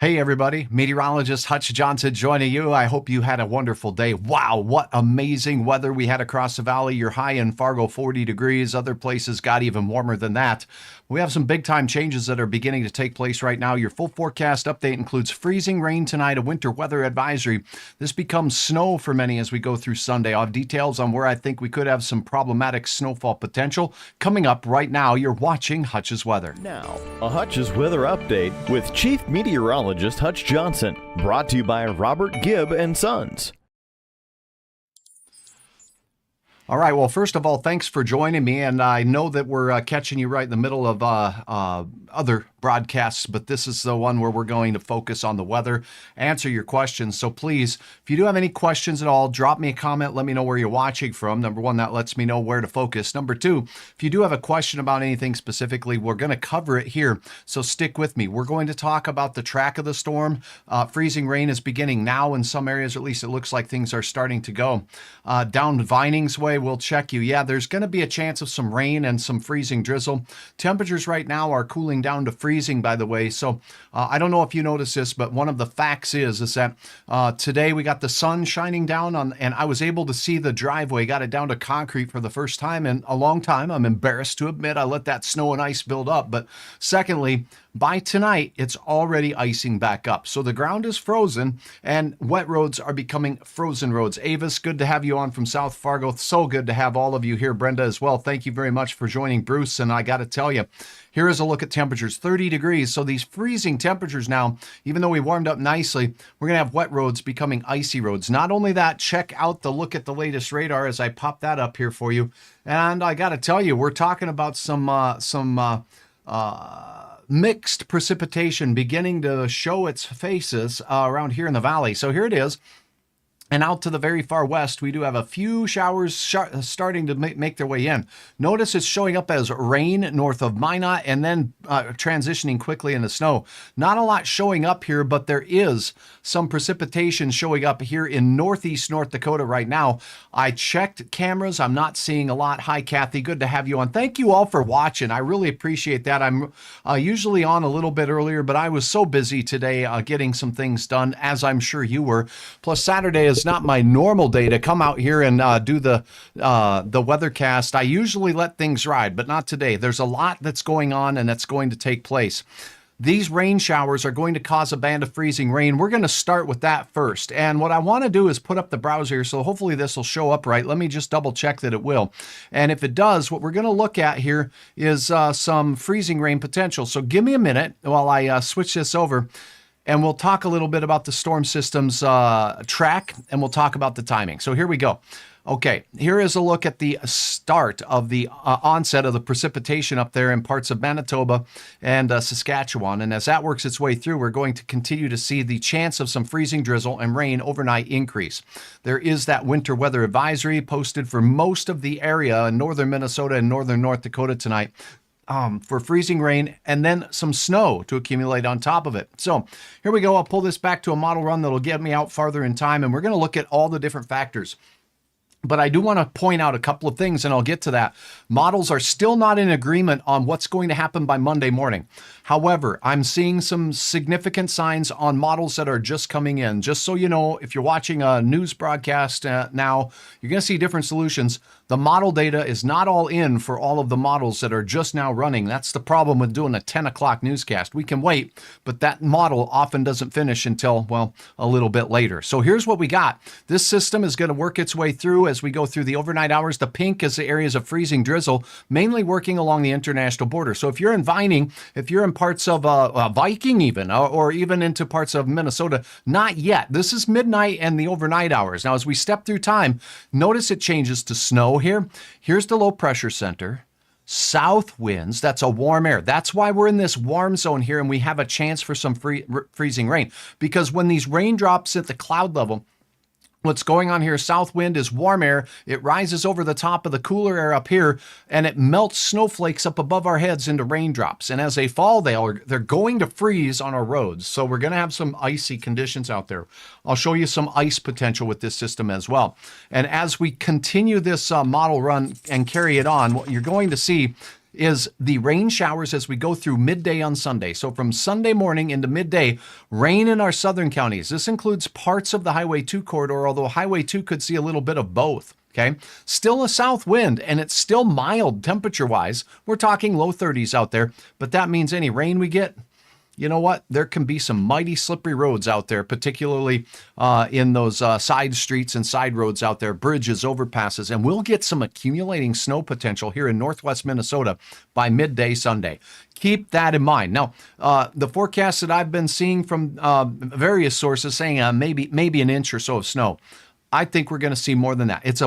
Hey everybody, meteorologist Hutch Johnson joining you. I hope you had a wonderful day. Wow, what amazing weather we had across the valley. You're high in Fargo, 40 degrees. Other places got even warmer than that. We have some big time changes that are beginning to take place right now. Your full forecast update includes freezing rain tonight, a winter weather advisory. This becomes snow for many as we go through Sunday. I'll have details on where I think we could have some problematic snowfall potential coming up right now. You're watching Hutch's Weather. Now, a Hutch's Weather Update with Chief Meteorologist Hutch Johnson, brought to you by Robert Gibb and Sons. All right. Well, first of all, thanks for joining me. And I know that we're catching you right in the middle of other broadcasts, but this is the one where we're going to focus on the weather, answer your questions. So please, if you do have any questions at all, drop me a comment. Let me know where you're watching from. Number one, that lets me know where to focus. Number two, if you do have a question about anything specifically, we're going to cover it here. So stick with me. We're going to talk about the track of the storm. Freezing rain is beginning now in some areas, or at least it looks like things are starting to go. Down Vining's way, we'll check you. Yeah, there's going to be a chance of some rain and some freezing drizzle. Temperatures right now are cooling down to freezing, by the way. So I don't know if you noticed this, but one of the facts is that today we got the sun shining down on, and I was able to see the driveway, got it down to concrete for the first time in a long time. I'm embarrassed to admit I let that snow and ice build up. But secondly, by tonight, it's already icing back up. So the ground is frozen and wet roads are becoming frozen roads. Avis, good to have you on from South Fargo. So good to have all of you here. Brenda as well. Thank you very much for joining Bruce. And I got to tell you, here is a look at temperatures, 30 degrees. So these freezing temperatures now, even though we warmed up nicely, we're going to have wet roads becoming icy roads. Not only that, check out the look at the latest radar as I pop that up here for you. And I got to tell you, we're talking about some mixed precipitation beginning to show its faces around here in the valley. So here it is. And out to the very far west, we do have a few showers starting to make their way in. Notice it's showing up as rain north of Minot and then transitioning quickly into snow. Not a lot showing up here, but there is some precipitation showing up here in northeast North Dakota right now. I checked cameras. I'm not seeing a lot. Hi, Kathy. Good to have you on. Thank you all for watching. I really appreciate that. I'm usually on a little bit earlier, but I was so busy today getting some things done, as I'm sure you were. Plus, Saturday is not my normal day to come out here and do the weathercast. I usually let things ride, but not today. There's a lot that's going on and that's going to take place. These rain showers are going to cause a band of freezing rain. We're going to start with that first. And what I want to do is put up the browser here, so hopefully this will show up right. Let me just double check that it will. And if it does, what we're going to look at here is some freezing rain potential. So give me a minute while I switch this over. And we'll talk a little bit about the storm system's track, and we'll talk about the timing. So here we go. Okay, here is a look at the start of the onset of the precipitation up there in parts of Manitoba and Saskatchewan. And as that works its way through, we're going to continue to see the chance of some freezing drizzle and rain overnight increase. There is that winter weather advisory posted for most of the area in northern Minnesota and northern North Dakota tonight. For freezing rain and then some snow to accumulate on top of it. So here we go. I'll pull this back to a model run that'll get me out farther in time, and we're going to look at all the different factors. But I do want to point out a couple of things, and I'll get to that. Models are still not in agreement on what's going to happen by Monday morning. However, I'm seeing some significant signs on models that are just coming in. Just so you know, if you're watching a news broadcast now, you're going to see different solutions. The model data is not all in for all of the models that are just now running. That's the problem with doing a 10 o'clock newscast. We can wait, but that model often doesn't finish until, well, a little bit later. So here's what we got. This system is going to work its way through as we go through the overnight hours. The pink is the areas of freezing drizzle, mainly working along the international border. So if you're in Vining, if you're in parts of Viking even, or even into parts of Minnesota, not yet. This is midnight and the overnight hours. Now, as we step through time, notice it changes to snow here. Here's the low pressure center. South winds, that's a warm air. That's why we're in this warm zone here and we have a chance for some freezing rain. Because when these raindrops at the cloud level, what's going on here, south wind is warm air. It rises over the top of the cooler air up here, and it melts snowflakes up above our heads into raindrops. And as they fall, they're going to freeze on our roads. So we're going to have some icy conditions out there. I'll show you some ice potential with this system as well. And as we continue this model run and carry it on, what you're going to see is the rain showers as we go through midday on Sunday. So from Sunday morning into midday, rain in our southern counties. This includes parts of the Highway 2 corridor, although Highway 2 could see a little bit of both. Okay, still a south wind, and it's still mild temperature-wise. We're talking low 30s out there, but that means any rain we get, you know what? There can be some mighty slippery roads out there, particularly in those side streets and side roads out there, bridges, overpasses, and we'll get some accumulating snow potential here in northwest Minnesota by midday Sunday. Keep that in mind. Now, the forecast that I've been seeing from various sources saying maybe an inch or so of snow. I think we're going to see more than that. It's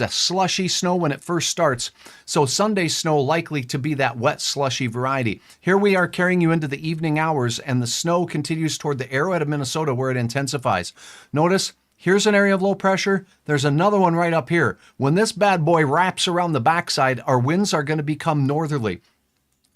a slushy snow when it first starts. So Sunday's snow likely to be that wet, slushy variety. Here we are carrying you into the evening hours, and the snow continues toward the arrowhead of Minnesota where it intensifies. Notice, here's an area of low pressure. There's another one right up here. When this bad boy wraps around the backside, our winds are going to become northerly.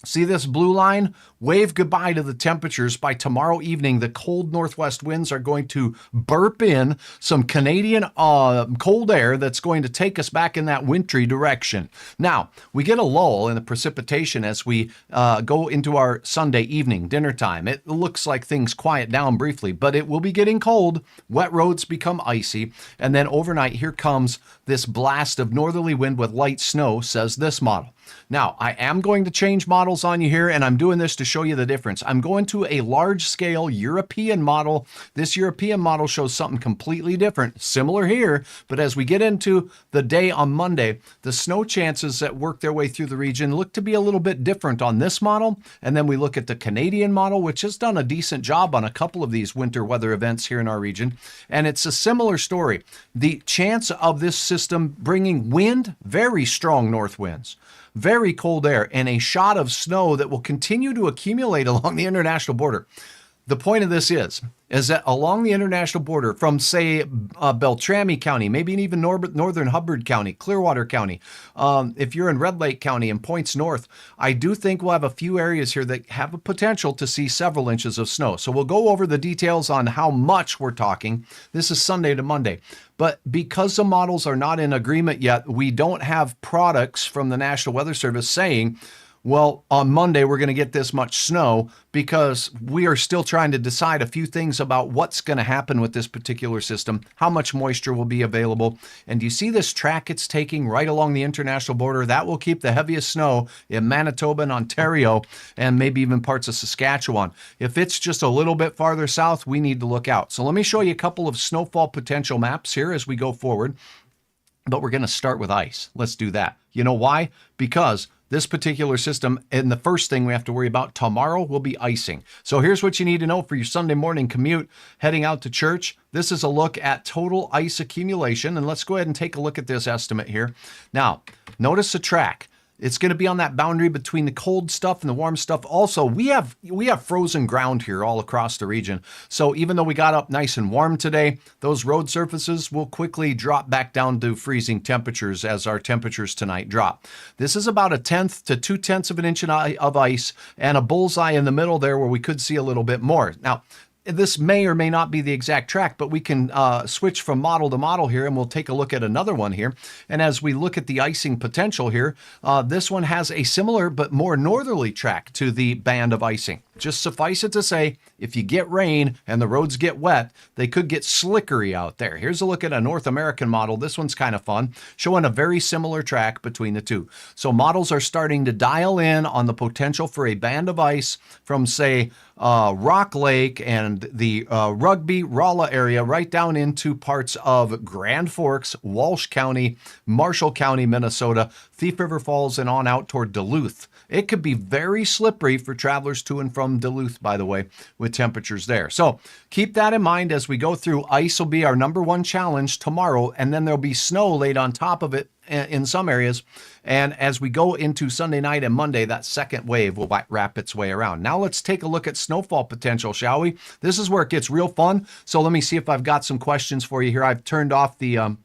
See this blue line? Wave goodbye to the temperatures. By tomorrow evening, the cold northwest winds are going to burp in some Canadian cold air that's going to take us back in that wintry direction. Now, we get a lull in the precipitation as we go into our Sunday evening, dinner time. It looks like things quiet down briefly, but it will be getting cold. Wet roads become icy. And then overnight, here comes this blast of northerly wind with light snow, says this model. Now, I am going to change models on you here, and I'm doing this to show you the difference. I'm going to a large-scale European model. This European model shows something completely different, similar here, but as we get into the day on Monday, the snow chances that work their way through the region look to be a little bit different on this model, and then we look at the Canadian model, which has done a decent job on a couple of these winter weather events here in our region, and it's a similar story. The chance of this system bringing wind, very strong north winds, very cold air, and a shot of snow that will continue to accumulate along the international border. The point of this is that along the international border from, say, Beltrami County, maybe even northern Hubbard County, Clearwater County, if you're in Red Lake County and points north, I do think we'll have a few areas here that have a potential to see several inches of snow. So we'll go over the details on how much we're talking. This is Sunday to Monday. But because the models are not in agreement yet, we don't have products from the National Weather Service saying, well, on Monday, we're going to get this much snow, because we are still trying to decide a few things about what's going to happen with this particular system, how much moisture will be available. And do you see this track it's taking right along the international border? That will keep the heaviest snow in Manitoba and Ontario, and maybe even parts of Saskatchewan. If it's just a little bit farther south, we need to look out. So let me show you a couple of snowfall potential maps here as we go forward. But we're going to start with ice. Let's do that. You know why? Because this particular system, and the first thing we have to worry about tomorrow will be icing. So here's what you need to know for your Sunday morning commute heading out to church. This is a look at total ice accumulation, and let's go ahead and take a look at this estimate here. Now, notice the track. It's going to be on that boundary between the cold stuff and the warm stuff. Also, we have frozen ground here all across the region. So even though we got up nice and warm today, those road surfaces will quickly drop back down to freezing temperatures as our temperatures tonight drop. This is about 1/10 to 2/10 of an inch of ice, and a bullseye in the middle there where we could see a little bit more. Now, this may or may not be the exact track, but we can switch from model to model here, and we'll take a look at another one here. And as we look at the icing potential here, this one has a similar but more northerly track to the band of icing. Just suffice it to say, if you get rain and the roads get wet, they could get slickery out there. Here's a look at a North American model. This one's kind of fun, showing a very similar track between the two. So models are starting to dial in on the potential for a band of ice from, say, Rock Lake and the Rugby, Rolla area right down into parts of Grand Forks, Walsh County, Marshall County, Minnesota, Thief River Falls, and on out toward Duluth. It could be very slippery for travelers to and from Duluth, by the way, with temperatures there. So keep that in mind as we go through. Ice will be our number one challenge tomorrow, and then there'll be snow laid on top of it in some areas. And as we go into Sunday night and Monday, that second wave will wrap its way around. Now let's take a look at snowfall potential, shall we? This is where it gets real fun. So let me see if I've got some questions for you here. I've turned off the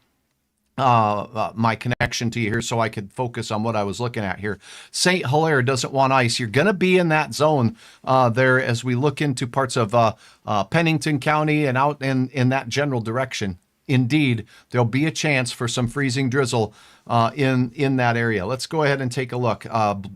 my connection to you here so I could focus on what I was looking at here. St. Hilaire doesn't want ice. You're going to be in that zone there as we look into parts of Pennington County and out in that general direction. indeed, there'll be a chance for some freezing drizzle in that area. Let's go ahead and take a look.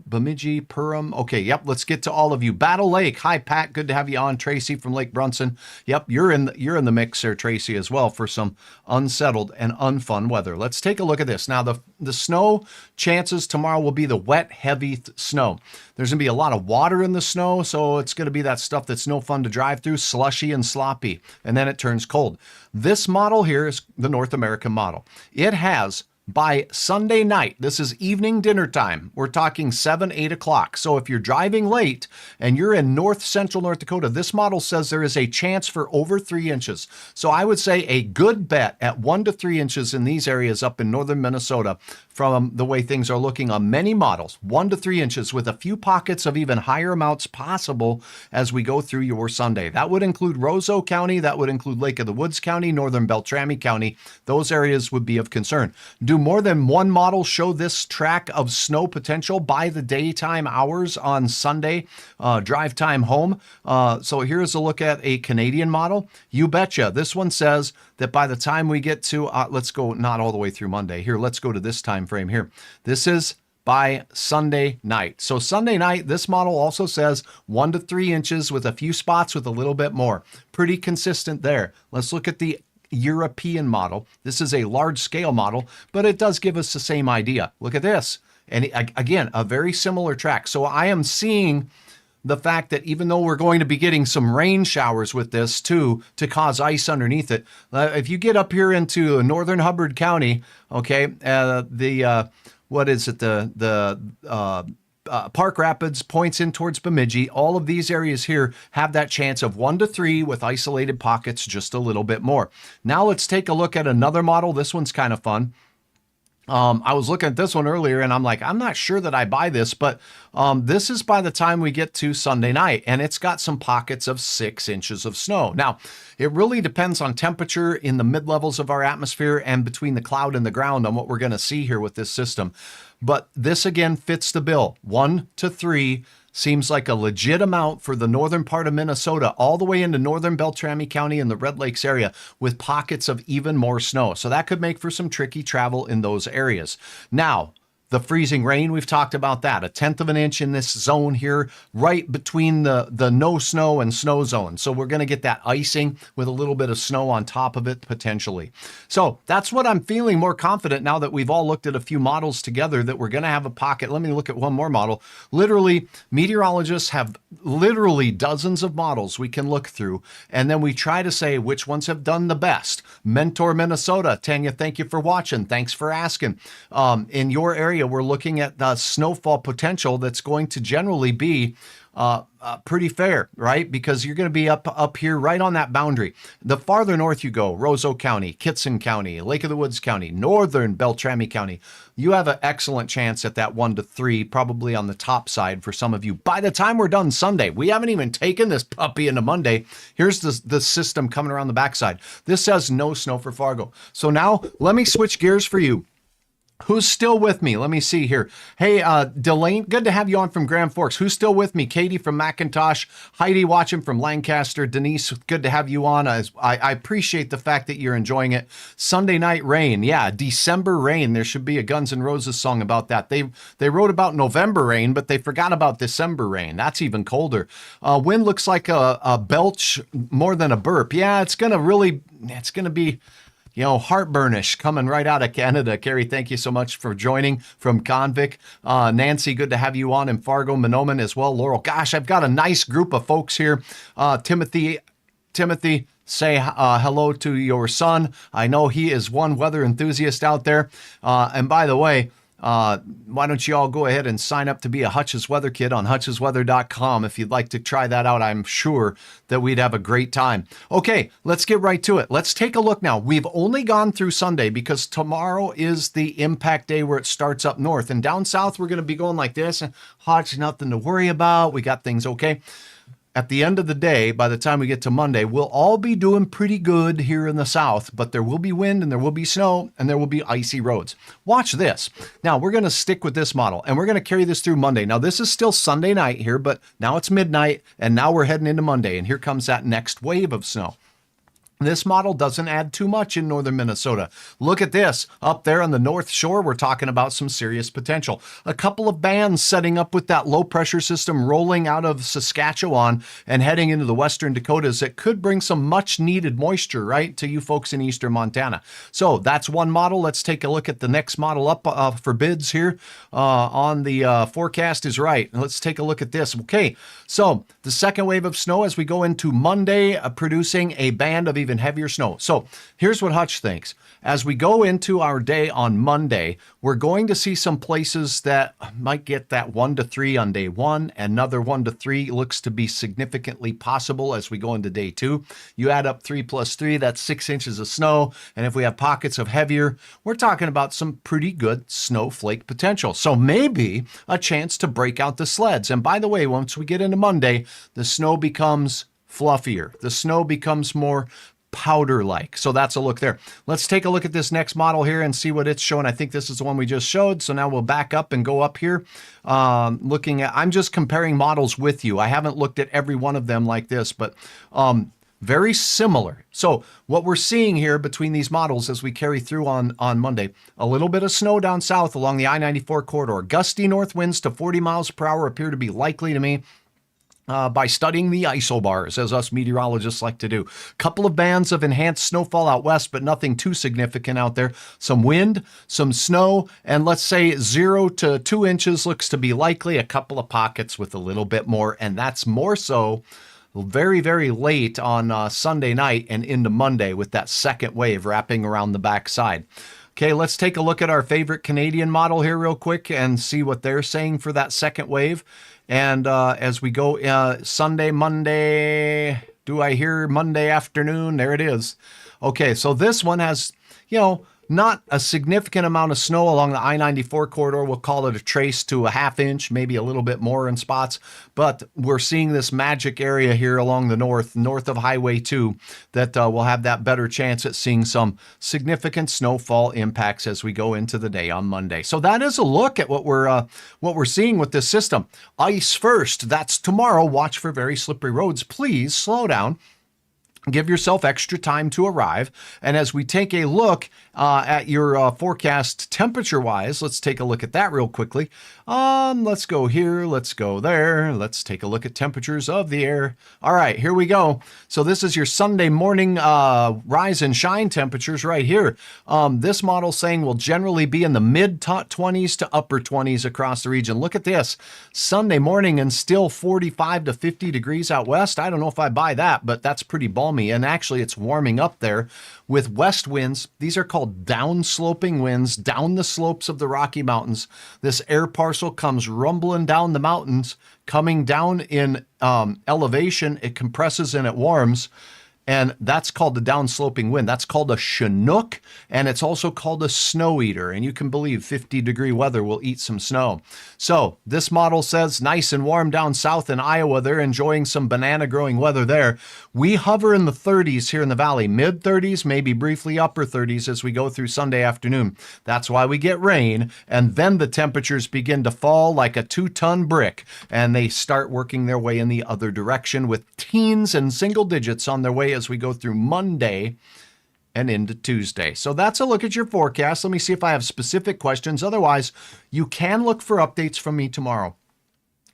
Bemidji, Perham. Okay, yep, let's get to all of you. Battle Lake. Hi, Pat. Good to have you on. Tracy from Lake Brunson. Yep, you're in the mix there, Tracy, as well, for some unsettled and unfun weather. Let's take a look at this. Now, the snow chances tomorrow will be the wet, heavy snow. There's going to be a lot of water in the snow, so it's going to be that stuff that's no fun to drive through, slushy and sloppy, and then it turns cold. This model here is the North American model. It has, by Sunday night, this is evening dinner time. We're talking 7, 8 o'clock. So if you're driving late and you're in north central North Dakota, this model says there is a chance for over 3 inches. So I would say a good bet at 1 to 3 inches in these areas up in northern Minnesota from the way things are looking on many models, 1 to 3 inches with a few pockets of even higher amounts possible as we go through your Sunday. That would include Roseau County. That would include Lake of the Woods County, northern Beltrami County. Those areas would be of concern. Do more than one model show this track of snow potential by the daytime hours on Sunday, drive time home? So here's a look at a Canadian model. You betcha. This one says that by the time we get to, let's go not all the way through Monday. Here, let's go to this time frame here. This is by Sunday night. So Sunday night, this model also says 1 to 3 inches with a few spots with a little bit more. Pretty consistent there. Let's look at the European model. This is a large scale model, but it does give us the same idea. Look at this. And again, a very similar track. So I am seeing the fact that even though we're going to be getting some rain showers with this too, to cause ice underneath it, if you get up here into northern Hubbard County, okay, what is it? Park Rapids points in towards Bemidji. All of these areas here have that chance of 1 to 3 with isolated pockets just a little bit more. Now let's take a look at another model. This one's kind of fun. I was looking at this one earlier and I'm like, I'm not sure that I buy this, but this is by the time we get to Sunday night and it's got some pockets of 6 inches of snow. Now, it really depends on temperature in the mid-levels of our atmosphere and between the cloud and the ground on what we're going to see here with this system. But this again fits the bill. 1 to 3 seems like a legit amount for the northern part of Minnesota, all the way into northern Beltrami County and the Red Lakes area with pockets of even more snow. So that could make for some tricky travel in those areas. Now, the freezing rain, we've talked about that. 1/10 of an inch in this zone here, right between the no snow and snow zone. So we're going to get that icing with a little bit of snow on top of it potentially. So that's what I'm feeling more confident now that we've all looked at a few models together that we're going to have a pocket. Let me look at one more model. Literally, meteorologists have literally dozens of models we can look through. And then we try to say which ones have done the best. Mentor Minnesota, Tanya, thank you for watching. Thanks for asking. In your area, we're looking at the snowfall potential that's going to generally be pretty fair, right? Because you're going to be up here right on that boundary. The farther north you go, Roseau County, Kitson County, Lake of the Woods County, northern Beltrami County, you have an excellent chance at that 1 to 3, probably on the top side for some of you. By the time we're done Sunday, we haven't even taken this puppy into Monday. Here's the system coming around the backside. This says no snow for Fargo. So now let me switch gears for you. Who's still with me? Let me see here. Hey, Delane, good to have you on from Grand Forks. Who's still with me? Katie from McIntosh, Heidi watching from Lancaster, Denise, good to have you on. I appreciate the fact that you're enjoying it. Sunday night rain. Yeah, December rain. There should be a Guns N' Roses song about that. They wrote about November rain, but they forgot about December rain. That's even colder. Wind looks like a belch more than a burp. Yeah, it's going to be heartburnish coming right out of Canada. Carrie, thank you so much for joining from Convic. Nancy, good to have you on in Fargo, Monoman as well. Laurel, gosh, I've got a nice group of folks here. Timothy, say hello to your son. I know he is one weather enthusiast out there. And by the way, why don't you all go ahead and sign up to be a Hutch's Weather Kid on hutchesweather.com if you'd like to try that out. I'm sure that we'd have a great time. Okay, let's get right to it. Let's take a look now. We've only gone through Sunday because tomorrow is the impact day where it starts up north. And down south, we're going to be going like this. Hutch, nothing to worry about. We got things okay. At the end of the day, by the time we get to Monday, we'll all be doing pretty good here in the south, but there will be wind and there will be snow and there will be icy roads. Watch this. Now, we're going to stick with this model and we're going to carry this through Monday. Now, this is still Sunday night here, but now it's midnight and now we're heading into Monday and here comes that next wave of snow. This model doesn't add too much in northern Minnesota. Look at this. Up there on the North Shore, we're talking about some serious potential. A couple of bands setting up with that low pressure system rolling out of Saskatchewan and heading into the western Dakotas that could bring some much needed moisture, right, to you folks in eastern Montana. So that's one model. Let's take a look at the next model up for bids here on the forecast is right. Let's take a look at this. Okay, so the second wave of snow as we go into Monday, producing a band of even heavier snow. So here's what Hutch thinks. As we go into our day on Monday, we're going to see some places that might get that 1 to 3 on day 1. Another 1 to 3 looks to be significantly possible as we go into day 2. You add up 3 plus 3, that's 6 inches of snow. And if we have pockets of heavier, we're talking about some pretty good snowflake potential. So maybe a chance to break out the sleds. And by the way, once we get into Monday, the snow becomes fluffier. The snow becomes more powder-like. So that's a look there. Let's take a look at this next model here and see what it's showing. I think this is the one we just showed. So now we'll back up and go up here. Looking at, I'm just comparing models with you. I haven't looked at every one of them like this, but very similar. So what we're seeing here between these models as we carry through on Monday, a little bit of snow down south along the I-94 corridor. Gusty north winds to 40 miles per hour appear to be likely to me. By studying the isobars, as us meteorologists like to do. Couple of bands of enhanced snowfall out west, but nothing too significant out there. Some wind, some snow, and let's say 0 to 2 inches looks to be likely. A couple of pockets with a little bit more, and that's more so very, very late on Sunday night and into Monday with that second wave wrapping around the backside. Okay, let's take a look at our favorite Canadian model here real quick and see what they're saying for that second wave. And as we go Sunday, Monday, do I hear Monday afternoon? There it is. Okay, so this one has, not a significant amount of snow along the I-94 corridor. We'll call it a trace to a half inch, maybe a little bit more in spots. But we're seeing this magic area here along the north of Highway 2 that will have that better chance at seeing some significant snowfall impacts as we go into the day on Monday. So that is a look at what we're seeing with this system. Ice first, that's tomorrow. Watch for very slippery roads. Please slow down. Give yourself extra time to arrive. And as we take a look at your forecast temperature-wise, let's take a look at that real quickly. Let's go here. Let's go there. Let's take a look at temperatures of the air. All right, here we go. So this is your Sunday morning rise and shine temperatures right here. This model saying will generally be in the mid-20s to upper 20s across the region. Look at this. Sunday morning and still 45 to 50 degrees out west. I don't know if I buy that, but that's pretty balmy. And actually, it's warming up there with west winds. These are called down-sloping winds down the slopes of the Rocky Mountains. This air parcel comes rumbling down the mountains, coming down in elevation. It compresses and it warms. And that's called the downsloping wind. That's called a Chinook, and it's also called a snow eater. And you can believe 50-degree weather will eat some snow. So this model says nice and warm down south in Iowa. They're enjoying some banana growing weather there. We hover in the 30s here in the valley, mid-30s, maybe briefly upper 30s as we go through Sunday afternoon. That's why we get rain, and then the temperatures begin to fall like a 2-ton brick, and they start working their way in the other direction with teens and single digits on their way as we go through Monday and into Tuesday. So that's a look at your forecast. Let me see if I have specific questions. Otherwise, you can look for updates from me tomorrow.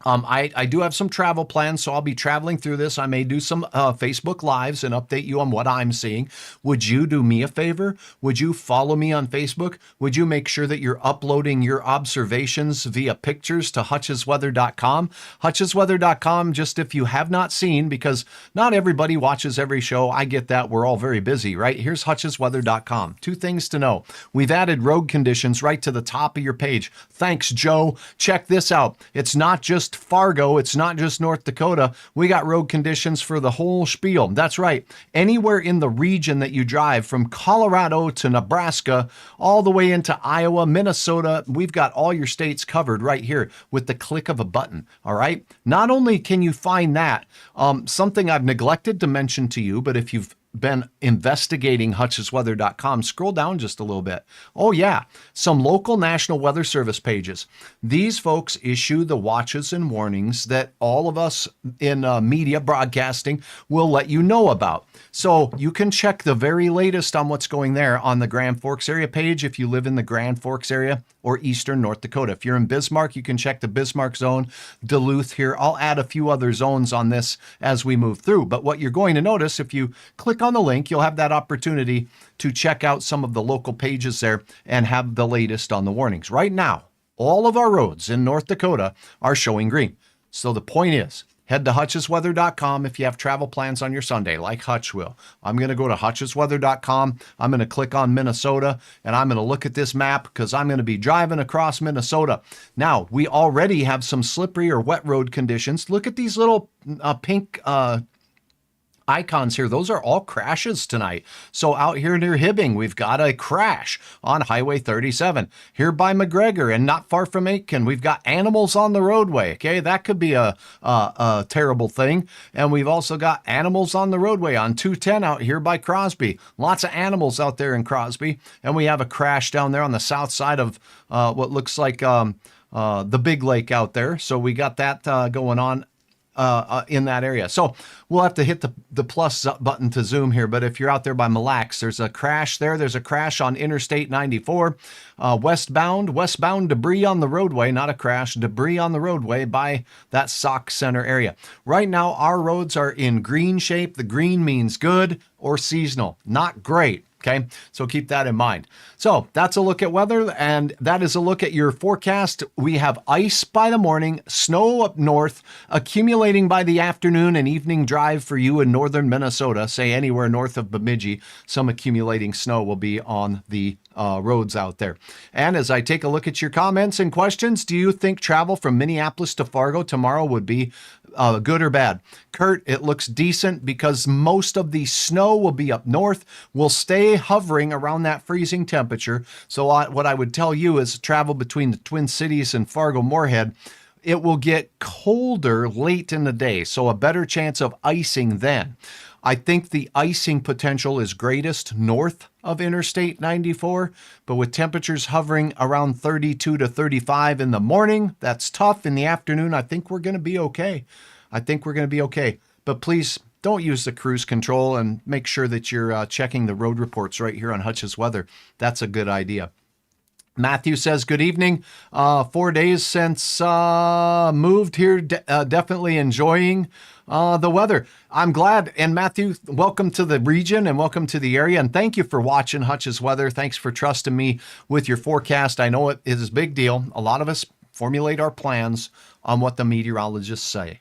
I do have some travel plans, so I'll be traveling through this. I may do some Facebook Lives and update you on what I'm seeing. Would you do me a favor? Would you follow me on Facebook? Would you make sure that you're uploading your observations via pictures to hutchesweather.com? Hutchesweather.com, just if you have not seen, because not everybody watches every show. I get that. We're all very busy, right? Here's hutchesweather.com. 2 things to know. We've added road conditions right to the top of your page. Thanks, Joe. Check this out. It's not just Fargo. It's not just North Dakota. We got road conditions for the whole spiel. That's right. Anywhere in the region that you drive, from Colorado to Nebraska, all the way into Iowa, Minnesota, we've got all your states covered right here with the click of a button. All right. Not only can you find that, something I've neglected to mention to you, but if you've been investigating hutchesweather.com, scroll down just a little bit. Oh, yeah, some local National Weather Service pages. These folks issue the watches and warnings that all of us in media broadcasting will let you know about. So you can check the very latest on what's going there on the Grand Forks area page if you live in the Grand Forks area or eastern North Dakota. If you're in Bismarck, you can check the Bismarck zone, Duluth here. I'll add a few other zones on this as we move through. But what you're going to notice, if you click on the link, you'll have that opportunity to check out some of the local pages there and have the latest on the warnings. Right now, all of our roads in North Dakota are showing green. So the point is, head to hutchesweather.com if you have travel plans on your Sunday, like Hutch will. I'm going to go to hutchesweather.com. I'm going to click on Minnesota, and I'm going to look at this map because I'm going to be driving across Minnesota. Now, we already have some slippery or wet road conditions. Look at these little pink icons here. Those are all crashes tonight. So out here near Hibbing, we've got a crash on Highway 37. Here by McGregor and not far from Aiken, we've got animals on the roadway. Okay, that could be a terrible thing. And we've also got animals on the roadway on 210 out here by Crosby. Lots of animals out there in Crosby. And we have a crash down there on the south side of what looks like the big lake out there. So we got that going on in that area. So we'll have to hit the plus button to zoom here. But if you're out there by Mille Lacs, there's a crash there. There's a crash on Interstate 94. Westbound debris on the roadway, not a crash, debris on the roadway by that Sauk Center area. Right now, our roads are in green shape. The green means good or seasonal, not great. Okay, so keep that in mind. So that's a look at weather, and that is a look at your forecast. We have ice by the morning, snow up north, accumulating by the afternoon and evening drive for you in northern Minnesota, say anywhere north of Bemidji. Some accumulating snow will be on the roads out there. And as I take a look at your comments and questions, do you think travel from Minneapolis to Fargo tomorrow would be good or bad? Kurt, it looks decent because most of the snow will be up north. We'll stay hovering around that freezing temperature. So what I would tell you is travel between the Twin Cities and Fargo-Moorhead. It will get colder late in the day, so a better chance of icing then. I think the icing potential is greatest north of Interstate 94, but with temperatures hovering around 32 to 35 in the morning, that's tough. In the afternoon, I think we're going to be okay. But please don't use the cruise control and make sure that you're checking the road reports right here on Hutch's Weather. That's a good idea. Matthew says, good evening. 4 days since moved here. Definitely enjoying the weather. I'm glad. And Matthew, welcome to the region and welcome to the area. And thank you for watching Hutch's Weather. Thanks for trusting me with your forecast. I know it is a big deal. A lot of us formulate our plans on what the meteorologists say.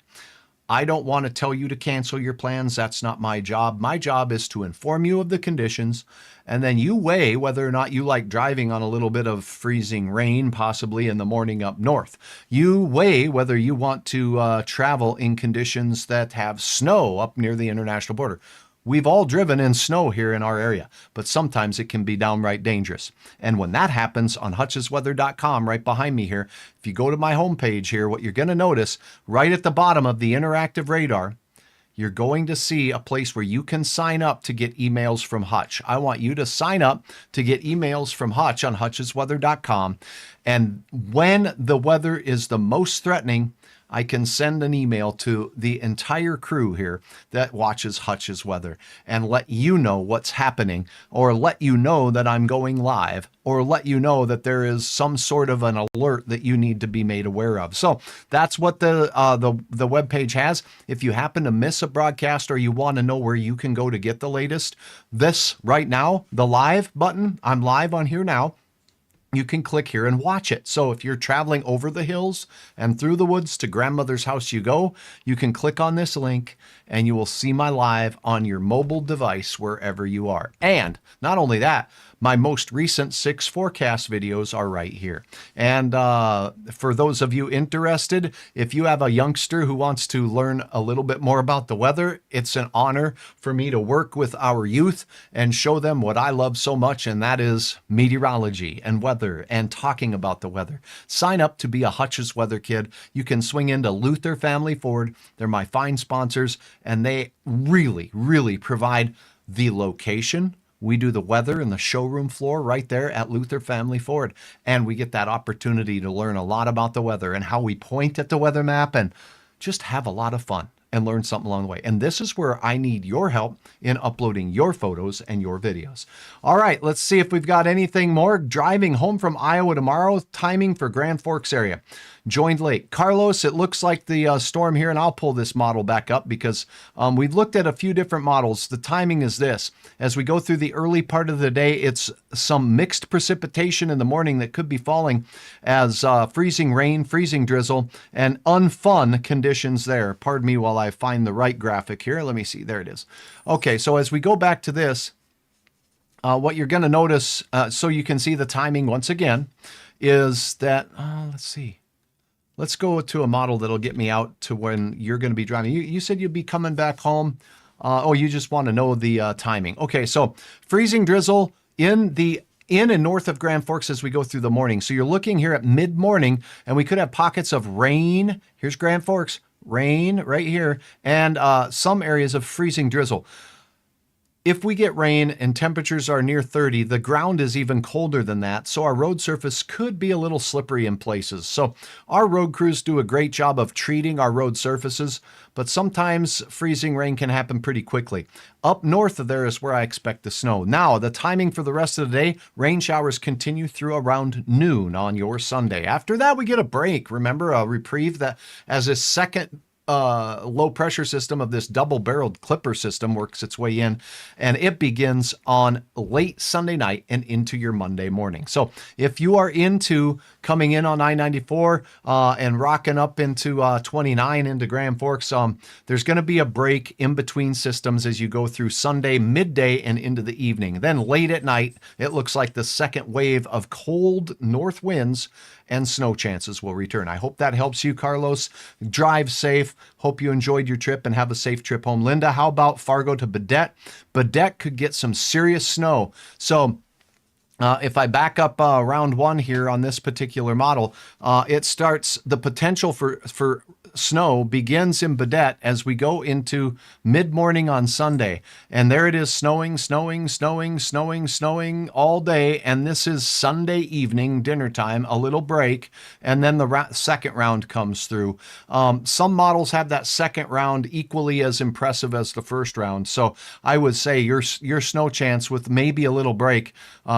I don't want to tell you to cancel your plans. That's not my job. My job is to inform you of the conditions, and then you weigh whether or not you like driving on a little bit of freezing rain, possibly in the morning up north. You weigh whether you want to travel in conditions that have snow up near the international border. We've all driven in snow here in our area, but sometimes it can be downright dangerous. And when that happens on hutchesweather.com, right behind me here, if you go to my homepage here, what you're going to notice right at the bottom of the interactive radar, you're going to see a place where you can sign up to get emails from Hutch. I want you to sign up to get emails from Hutch on hutchesweather.com. And when the weather is the most threatening, I can send an email to the entire crew here that watches Hutch's Weather and let you know what's happening, or let you know that I'm going live, or let you know that there is some sort of an alert that you need to be made aware of. So that's what the webpage has. If you happen to miss a broadcast or you want to know where you can go to get the latest, this right now, the live button, I'm live on here now. You can click here and watch it. So if you're traveling over the hills and through the woods to grandmother's house you go, you can click on this link and you will see my live on your mobile device wherever you are. And not only that, my most recent 6 forecast videos are right here. And for those of you interested, if you have a youngster who wants to learn a little bit more about the weather, it's an honor for me to work with our youth and show them what I love so much, and that is meteorology and weather and talking about the weather. Sign up to be a Hutch's Weather Kid. You can swing into Luther Family Ford. They're my fine sponsors, and they really, really provide the location. We do the weather and the showroom floor right there at Luther Family Ford. And we get that opportunity to learn a lot about the weather and how we point at the weather map and just have a lot of fun and learn something along the way. And this is where I need your help in uploading your photos and your videos. All right, let's see if we've got anything more. Driving home from Iowa tomorrow, timing for Grand Forks area. Joined late. Carlos, it looks like the storm here, and I'll pull this model back up because we've looked at a few different models. The timing is this. As we go through the early part of the day, it's some mixed precipitation in the morning that could be falling as freezing rain, freezing drizzle, and unfun conditions there. Pardon me while I find the right graphic here. Let me see. There it is. Okay, so as we go back to this, what you're going to notice, so you can see the timing once again, is that, let's see. Let's go to a model that'll get me out to when you're going to be driving. You said you'd be coming back home. Oh, you just want to know the timing. Okay, so freezing drizzle in and north of Grand Forks as we go through the morning. So you're looking here at mid-morning, and we could have pockets of rain. Here's Grand Forks, rain right here, and some areas of freezing drizzle. If we get rain and temperatures are near 30, the ground is even colder than that, so our road surface could be a little slippery in places. So our road crews do a great job of treating our road surfaces, but sometimes freezing rain can happen pretty quickly. Up north of there is where I expect the snow. Now, the timing for the rest of the day, rain showers continue through around noon on your Sunday. After that, we get a break. Remember, a reprieve that as a second low pressure system of this double-barreled clipper system works its way in, and it begins on late Sunday night and into your Monday morning. So if you are into coming in on I-94 and rocking up into 29 into Grand Forks, there's going to be a break in between systems as you go through Sunday midday and into the evening. Then late at night, it looks like the second wave of cold north winds and snow chances will return. I hope that helps you, Carlos. Drive safe. Hope you enjoyed your trip and have a safe trip home. Linda, how about Fargo to Badette? Badette could get some serious snow. So if I back up round one here on this particular model, it starts, the potential for snow begins in Badette as we go into mid-morning on Sunday. And there it is, snowing all day. And this is Sunday evening, dinner time, a little break. And then the second round comes through. Some models have that second round equally as impressive as the first round. So I would say your snow chance with maybe a little break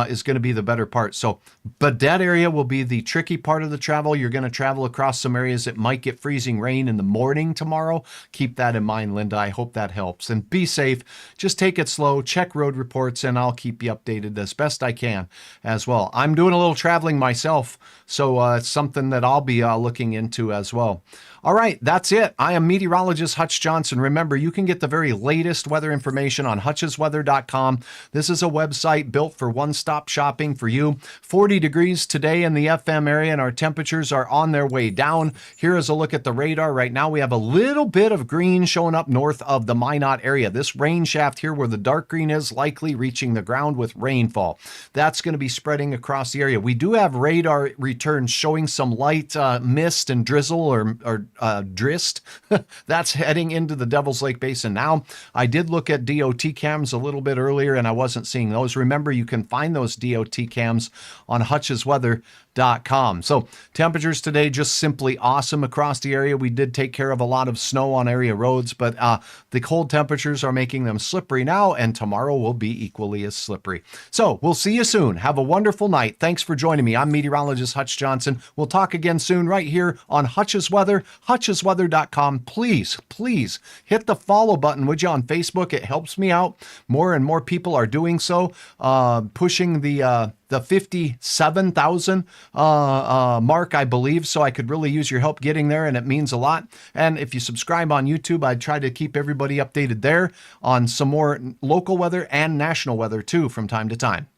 is going to be the better part. So Badette area will be the tricky part of the travel. You're going to travel across some areas that might get freezing rain in the morning tomorrow. Keep that in mind, Linda. I hope that helps. And be safe. Just take it slow. Check road reports, and I'll keep you updated as best I can as well. I'm doing a little traveling myself, so it's something that I'll be looking into as well. All right, that's it. I am meteorologist Hutch Johnson. Remember, you can get the very latest weather information on hutchesweather.com. This is a website built for one-stop shopping for you. 40 degrees today in the FM area, and our temperatures are on their way down. Here is a look at the radar. Right now, we have a little bit of green showing up north of the Minot area. This rain shaft here where the dark green is likely reaching the ground with rainfall. That's going to be spreading across the area. We do have radar returns showing some light mist and drizzle or drist. That's heading into the Devil's Lake Basin now. I did look at DOT cams a little bit earlier and I wasn't seeing those. Remember, you can find those DOT cams on hutchesweather.com. So temperatures today just simply awesome across the area. We did take care of a lot of snow on area roads, but the cold temperatures are making them slippery now, and tomorrow will be equally as slippery. So we'll see you soon. Have a wonderful night. Thanks for joining me. I'm meteorologist Hutch Johnson. We'll talk again soon right here on Hutch's Weather, hutchesweather.com. Please hit the follow button, would you, on Facebook? It helps me out. More and more people are doing so, pushing the 57,000 mark, I believe. So I could really use your help getting there, and it means a lot. And if you subscribe on YouTube, I try to keep everybody updated there on some more local weather and national weather too from time to time.